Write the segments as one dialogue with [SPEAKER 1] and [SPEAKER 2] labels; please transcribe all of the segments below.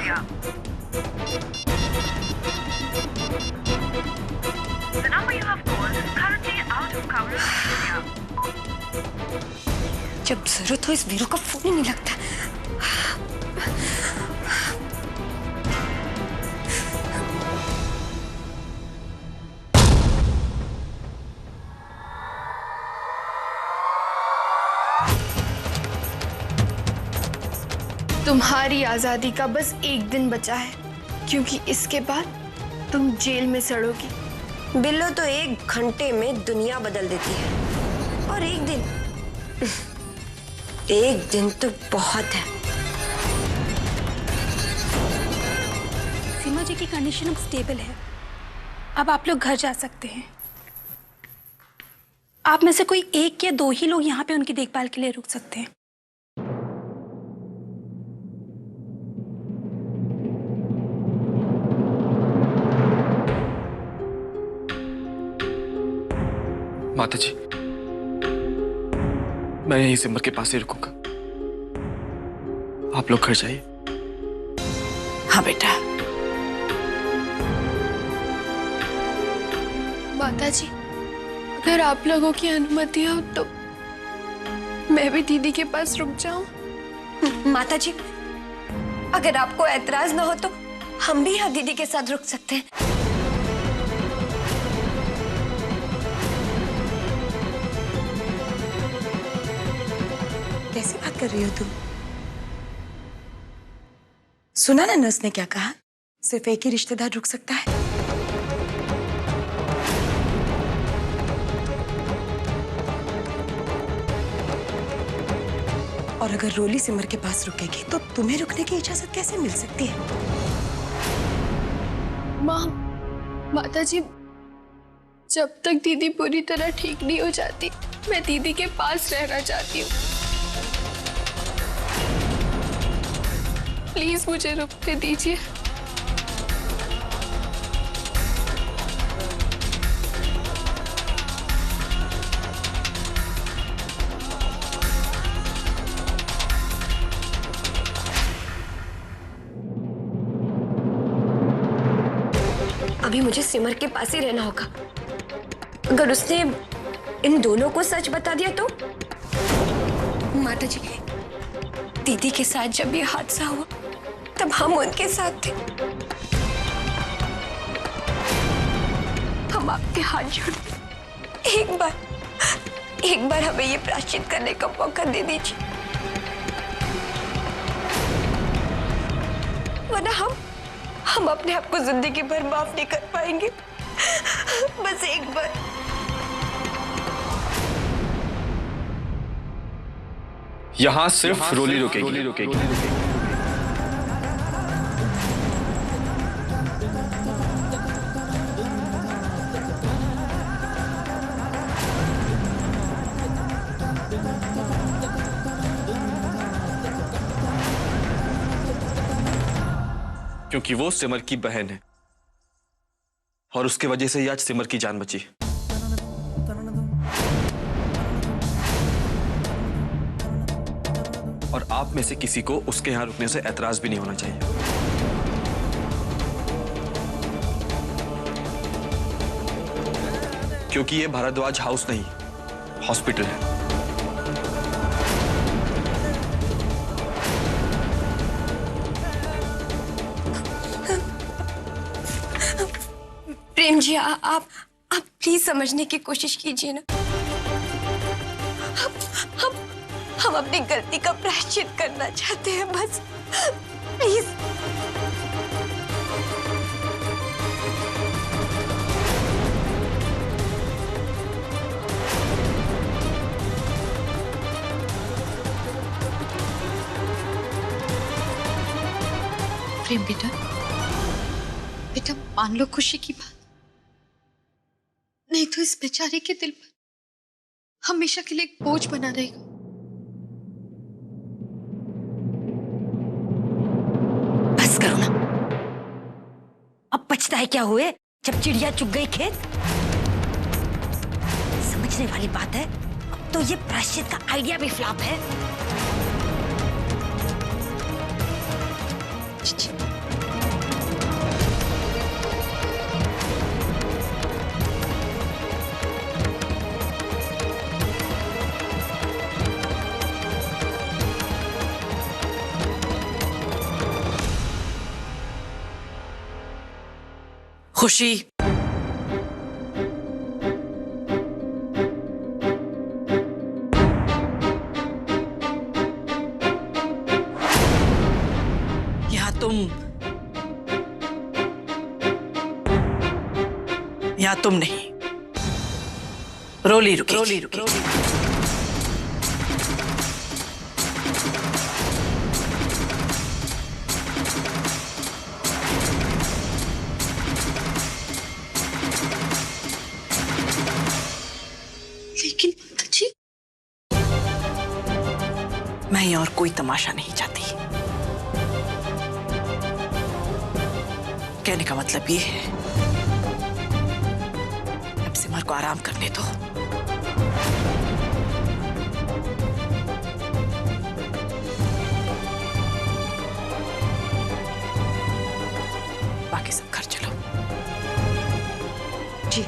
[SPEAKER 1] area. The number you have called is currently out of coverage area.
[SPEAKER 2] जब जरूरत हो इस वीरू का फोन ही नहीं लगता।
[SPEAKER 3] तुम्हारी आजादी का बस एक दिन बचा है, क्योंकि इसके बाद तुम जेल में सड़ोगी।
[SPEAKER 2] बिल्लो तो 1 घंटे में दुनिया बदल देती है, और एक दिन तो बहुत है।
[SPEAKER 4] सीमा जी की कंडीशन अब स्टेबल है। अब आप लोग घर जा सकते हैं। आप में से कोई 1 या 2 ही लोग यहाँ पे उनकी देखभाल के लिए रुक सकते हैं।
[SPEAKER 5] माता जी, मैं यहीं सिमर के पास ही रुकूंगा। आप लोग घर जाइए।
[SPEAKER 2] हाँ बेटा।
[SPEAKER 3] माता जी, अगर आप लोगों की अनुमति हो तो मैं भी दीदी के पास रुक जाऊं।
[SPEAKER 2] माता जी, अगर आपको ऐतराज ना हो तो हम भी यहाँ दीदी के साथ रुक सकते हैं। कैसी बात कर रही हो तुम? सुना ना नर्स ने क्या कहा? सिर्फ एक ही रिश्तेदार रुक सकता है। और अगर रोली सिमर के पास रुकेगी तो तुम्हें रुकने की इजाजत कैसे मिल सकती है?
[SPEAKER 3] माता जी, जब तक दीदी पूरी तरह ठीक नहीं हो जाती, मैं दीदी के पास रहना चाहती हूँ। प्लीज मुझे रुकने दीजिए।
[SPEAKER 2] अभी मुझे सिमर के पास ही रहना होगा। अगर उसने इन दोनों को सच बता दिया तो? माता जी, दीदी के साथ जब ये हादसा हुआ तब हम उनके साथ थे। हम आपके हाथ जोड़ते एक बार हमें ये प्रायश्चित करने का मौका दे दीजिए, वरना हम अपने आप को जिंदगी भर माफ नहीं कर पाएंगे। बस एक बार।
[SPEAKER 5] यहां सिर्फ रोली रुकेगी। क्योंकि वो सिमर की बहन है और उसके वजह से ही आज सिमर की जान बची। और आप में से किसी को उसके यहां रुकने से ऐतराज भी नहीं होना चाहिए। क्योंकि ये भारद्वाज हाउस नहीं, हॉस्पिटल है।
[SPEAKER 2] प्रेम जी, आप प्लीज समझने की कोशिश कीजिए ना। हम अपनी गलती का प्रायश्चित करना चाहते हैं, बस प्लीज।
[SPEAKER 6] प्रेम बेटा मान लो खुशी की बात, नहीं तो इस बेचारे के दिल पर हमेशा के लिए एक बोझ बना रहेगा।
[SPEAKER 2] बस करो ना, अब बचता है क्या हुए जब चिड़िया चुग गई खेत। समझने वाली बात है, अब तो ये प्रायश्चित का आइडिया भी फ्लॉप है।
[SPEAKER 7] खुशी, यहाँ तुम नहीं, रोली रुकी।
[SPEAKER 6] लेकिन माताजी,
[SPEAKER 7] मैं यहाँ और कोई तमाशा नहीं चाहती। कहने का मतलब ये है, अब सिमर को आराम करने दो। बाकी सब घर चलो।
[SPEAKER 2] जी।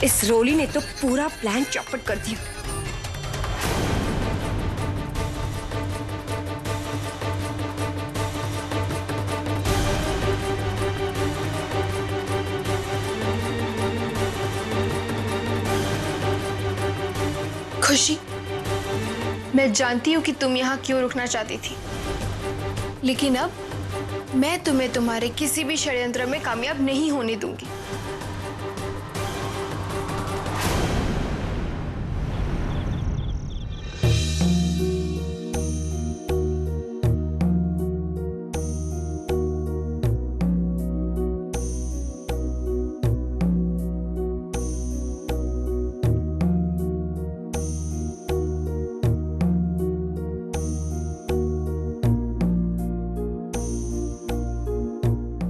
[SPEAKER 2] इस रोली ने तो पूरा प्लान चौपट कर दिया।
[SPEAKER 3] खुशी, मैं जानती हूँ कि तुम यहाँ क्यों रुकना चाहती थी, लेकिन अब मैं तुम्हें तुम्हारे किसी भी षड्यंत्र में कामयाब नहीं होने दूंगी।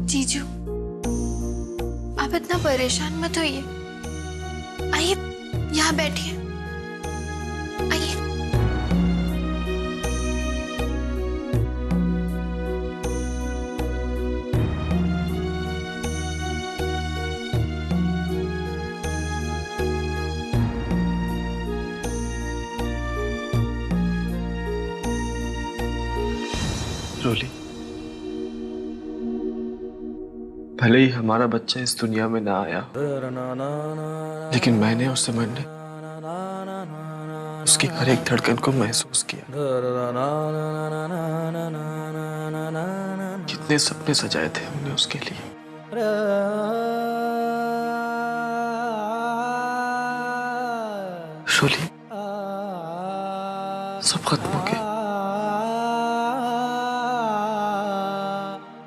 [SPEAKER 3] जीजू, आप इतना परेशान मत होइए। आइए, यहाँ बैठिए। आइए।
[SPEAKER 5] रोली, भले ही हमारा बच्चा इस दुनिया में ना आया, लेकिन मैंने और सिमर ने उसकी हर एक धड़कन को महसूस किया। कितने सपने सजाए थे हमने उसके लिए। रोली, सब खत्म हो गया।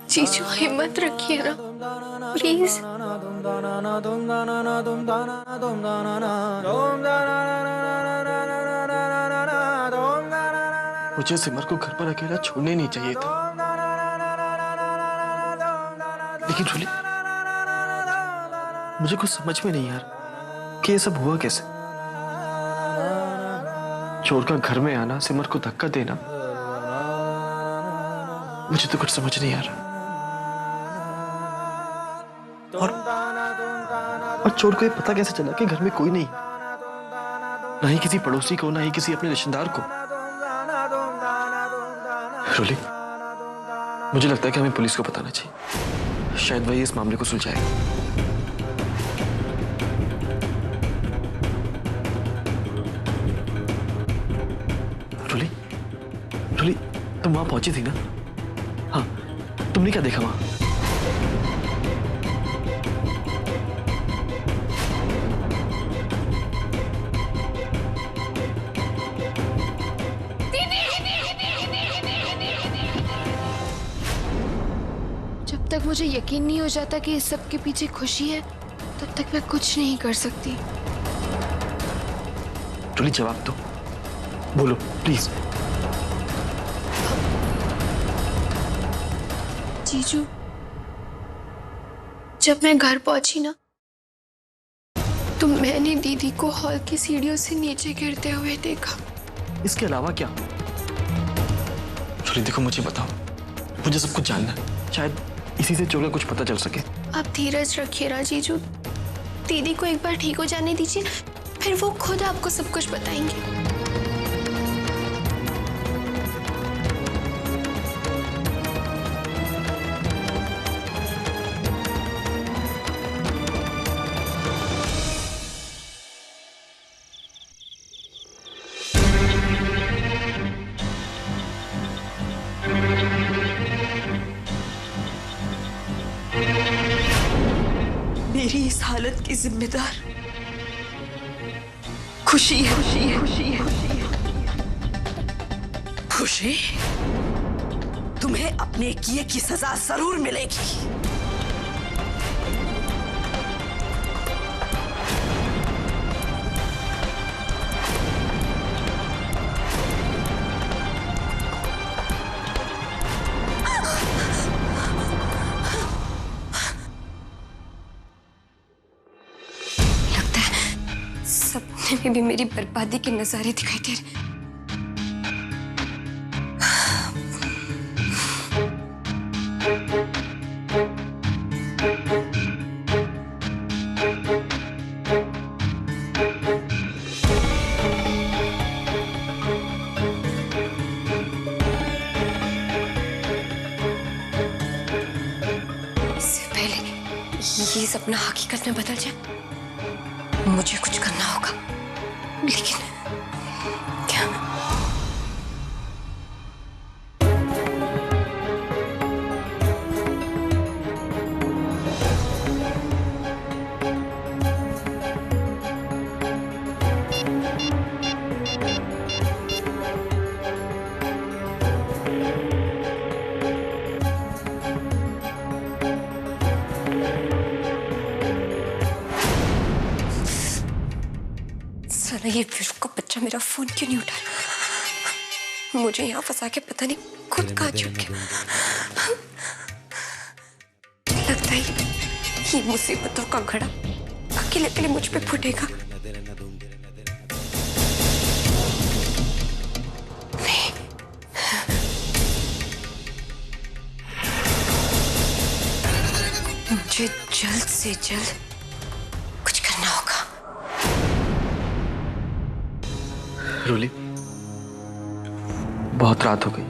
[SPEAKER 3] जीजू, हिम्मत रखिए ना, प्लीज।
[SPEAKER 5] मुझे सिमर को घर पर अकेला छोड़ने नहीं चाहिए था, लेकिन रोली, मुझे कुछ समझ में नहीं आ रहा कि ये सब हुआ कैसे। छोड़कर घर में आना, सिमर को धक्का देना, मुझे तो कुछ समझ नहीं आ रहा। और चोर को ये पता कैसे चला कि घर में कोई नहीं, ना ही किसी पड़ोसी को, ना ही किसी अपने रिश्तेदार को। रोली, मुझे लगता है कि हमें पुलिस को बताना चाहिए, शायद वही इस मामले को सुलझाएगा। रोली, तुम वहां पहुंची थी ना? हाँ, तुमने क्या देखा वहां?
[SPEAKER 3] जब तक मुझे यकीन नहीं हो जाता कि इस सब के पीछे खुशी है, तब तक मैं कुछ नहीं कर सकती।
[SPEAKER 5] जूली, जवाब दो, बोलो प्लीज।
[SPEAKER 3] जीजू, जब मैं घर पहुंची ना, तो मैंने दीदी को हॉल की सीढ़ियों से नीचे गिरते हुए देखा।
[SPEAKER 5] इसके अलावा क्या? जूली देखो, मुझे बताओ, मुझे सब कुछ जानना है। शायद इसी से चोर का कुछ पता चल सके।
[SPEAKER 3] आप धीरज रखिए ना जीजू, दीदी को एक बार ठीक हो जाने दीजिए, फिर वो खुद आपको सब कुछ बताएंगे।
[SPEAKER 7] मेरी इस हालत की जिम्मेदार खुशी है। खुशी, तुम्हें अपने किए की सजा जरूर मिलेगी।
[SPEAKER 2] सपने में भी मेरी बर्बादी के नजारे दिखाई दे रहे। इससे पहले ये सपना हकीकत में बदल जाए, मुझे कुछ करना होगा। लेकिन क्या? साला ये फिर का बच्चा मेरा फोन क्यों नहीं उठा? मुझे यहाँ फंसा के पता नहीं खुद कहाँ छुप गया। लगता है ये मुसीबतों का घड़ा अकेले अकेले मुझ पे फूटेगा। नहीं, मुझे जल्द से जल्द कुछ करना होगा।
[SPEAKER 5] जूली, बहुत रात हो गई,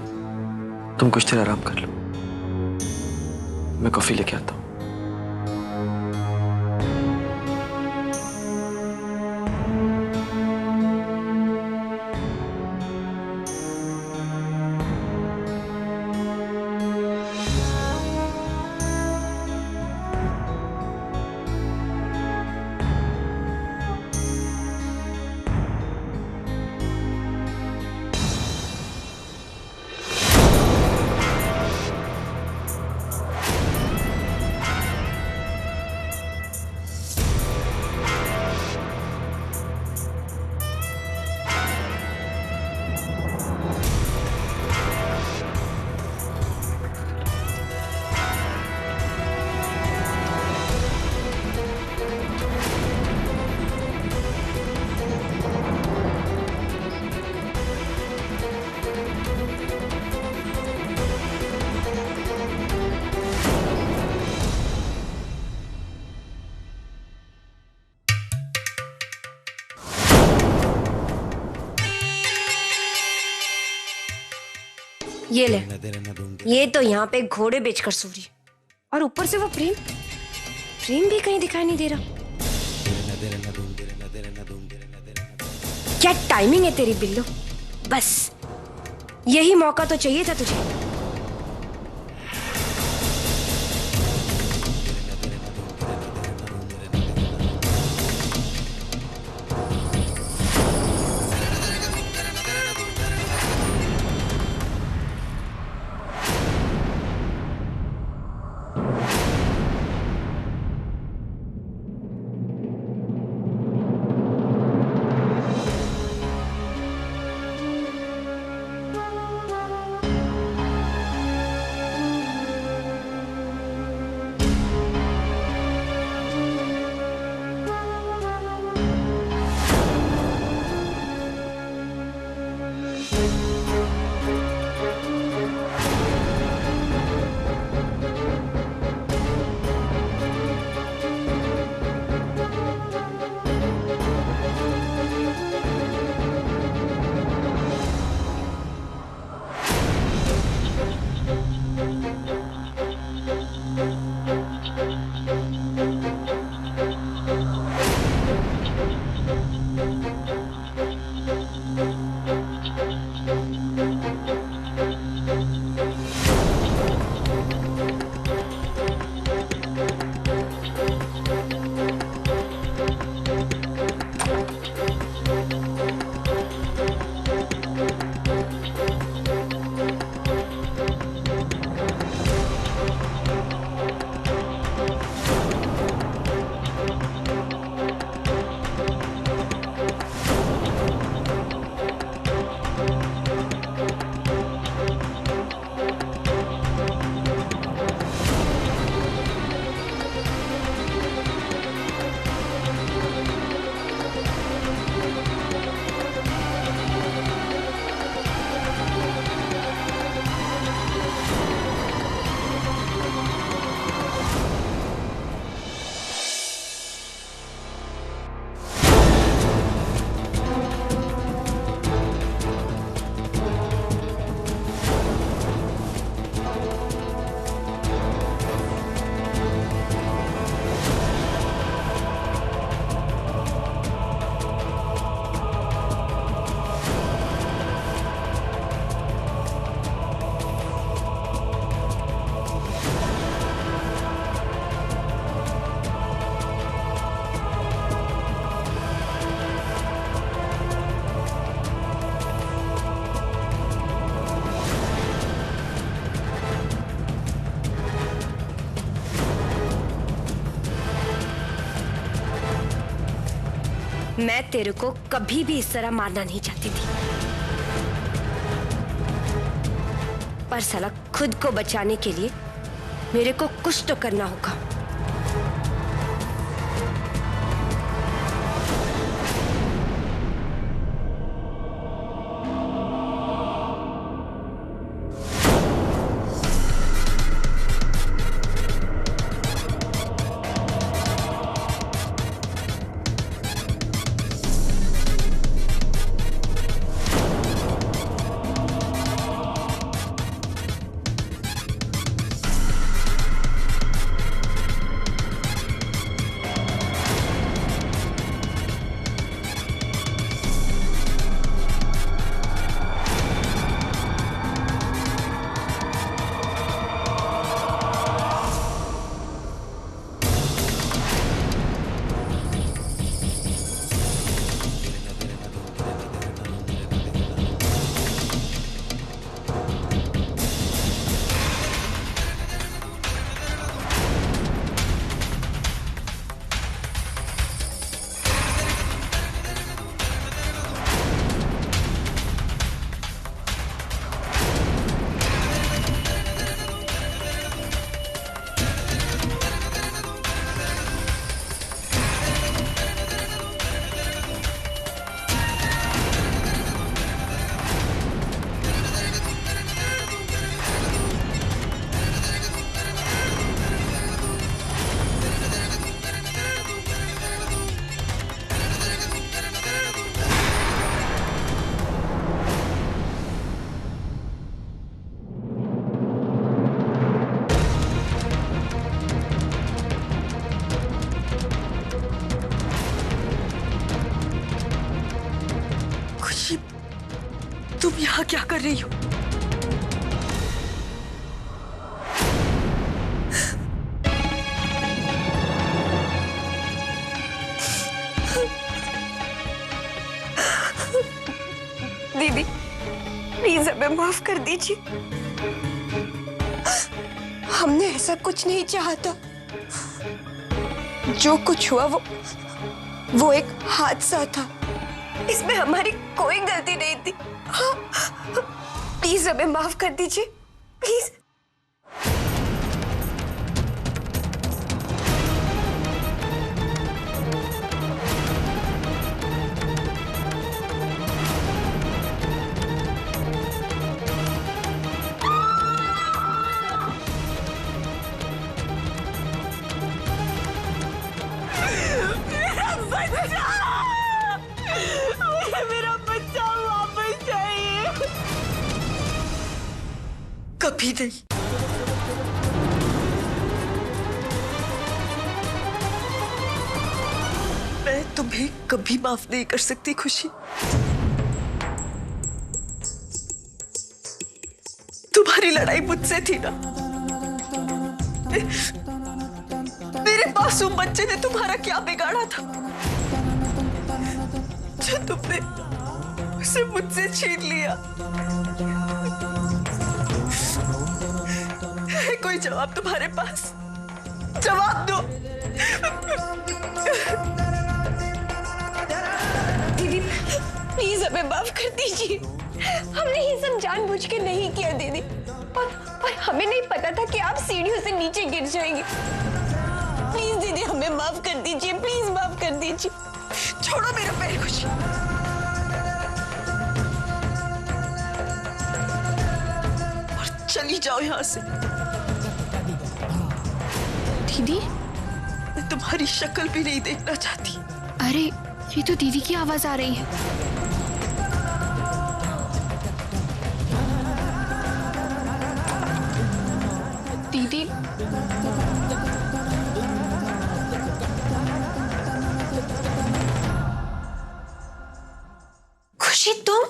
[SPEAKER 5] तुम कुछ देर आराम कर लो, मैं कॉफी लेके आता हूँ।
[SPEAKER 2] ये ले, ये तो यहाँ पे घोड़े बेचकर सो रही, और ऊपर से वो प्रेम प्रेम भी कहीं दिखाई नहीं दे रहा। क्या टाइमिंग है तेरी बिल्लू, बस यही मौका तो चाहिए था तुझे। मैं तेरे को कभी भी इस तरह मारना नहीं चाहती थी, पर साला खुद को बचाने के लिए मेरे को कुछ तो करना होगा।
[SPEAKER 7] तुम यहाँ क्या कर रही हो?
[SPEAKER 2] दीदी प्लीज हमें माफ कर दीजिए। हमने ऐसा कुछ नहीं चाहा था। जो कुछ हुआ वो एक हादसा था। इसमें हमारी कोई गलती नहीं थी। प्लीज हमें माफ कर दीजिए प्लीज।
[SPEAKER 7] मेरा बच्चा वापस चाहिए। कभी नहीं। मैं तुम्हें कभी माफ नहीं कर सकती खुशी। तुम्हारी लड़ाई मुझसे थी ना। मेरे मासूम बच्चे ने तुम्हारा क्या बिगाड़ा था जो तुमने उसे मुझसे छीन लिया? है कोई जवाब तुम्हारे पास? जवाब दो।
[SPEAKER 2] दीदी प्लीज हमें माफ कर दीजिए। हमने ये सब जानबूझ के नहीं किया दीदी। और हमें नहीं पता था कि आप सीढ़ियों से नीचे गिर जाएंगे। प्लीज दीदी हमें माफ कर दीजिए, प्लीज माफ कर दीजिए।
[SPEAKER 7] छोड़ो मेरा पैर खुशी। और चली जाओ यहां से।
[SPEAKER 3] दीदी
[SPEAKER 7] मैं तुम्हारी शक्ल भी नहीं देखना चाहती।
[SPEAKER 3] अरे ये तो दीदी की आवाज आ रही है। दीदी
[SPEAKER 2] खुशी तुम?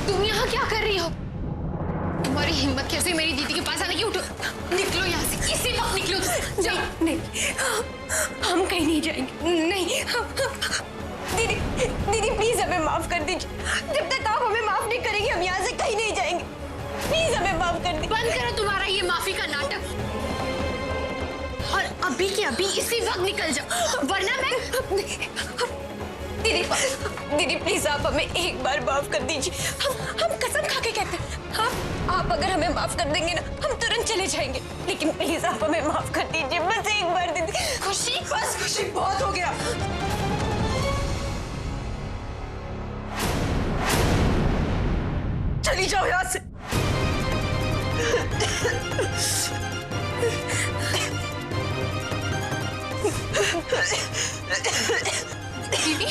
[SPEAKER 3] तुम यहाँ क्या कर रही हो? तुम्हारी हिम्मत कैसे मेरी दीदी के पास आने की? उठो, निकलो यहाँ से, इसी वक्त निकलो।
[SPEAKER 2] नहीं नहीं हम कहीं नहीं जाएंगे। नहीं दीदी दीदी प्लीज हमें माफ कर दीजिए। जब तक आप हमें माफ नहीं करेंगे हम यहाँ से कहीं नहीं जाएंगे। प्लीज हमें माफ कर दीजिए।
[SPEAKER 3] बंद करो तुम्हारा ये माफी का नाटक और अभी के अभी इसी वक्त निकल जाओ, वरना मैं।
[SPEAKER 2] दीदी दीदी प्लीज आप हमें एक बार माफ कर दीजिए। हम कसम खा के कहते हैं आप अगर हमें माफ कर देंगे ना हम तुरंत चले जाएंगे। लेकिन प्लीज आप हमें माफ कर दीजिए बस एक बार दीदी।
[SPEAKER 7] खुशी बस खुशी, बहुत हो गया। चली जाओ यहां से।
[SPEAKER 3] दीदी